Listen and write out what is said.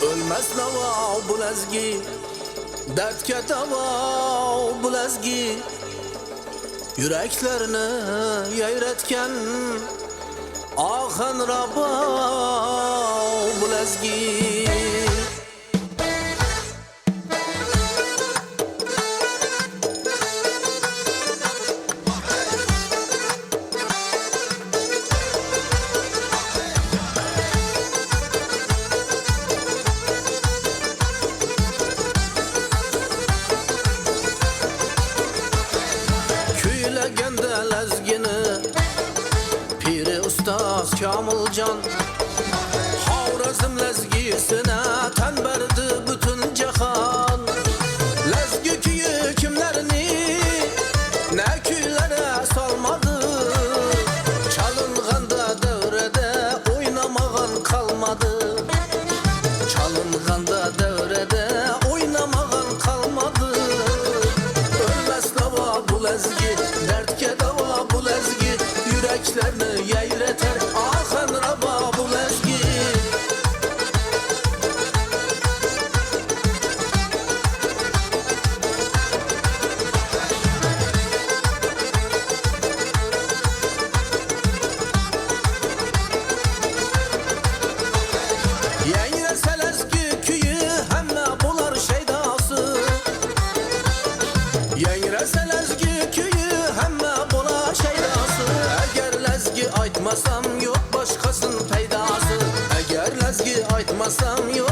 Ölmez nava bu lezgi, dertke dava bu lezgi. Yüreklerini yayretken ahın raba bu lezgi. Gende lezgini Piri Ustaz Kamilcan Havrazım lezgisine ten verdi bütün cehan. Lezgi köyü kimlerini ne köylere salmadı. Çalınğanda devrede oynamağın kalmadı. Çalınğanda devrede oynamağın kalmadı. Ölmez dava bu lezgi, dertke dava bu lezgi. Yüreklerini yayreter ahın raba bu lezgi. Yeğrese lezgi köyü hemme bular şeydası. Yeğrese lezgi köyü hemme bular şeydası. Eğer lezgi aytmasam yok başkasın peydası. Eğer lezgi aytmasam yok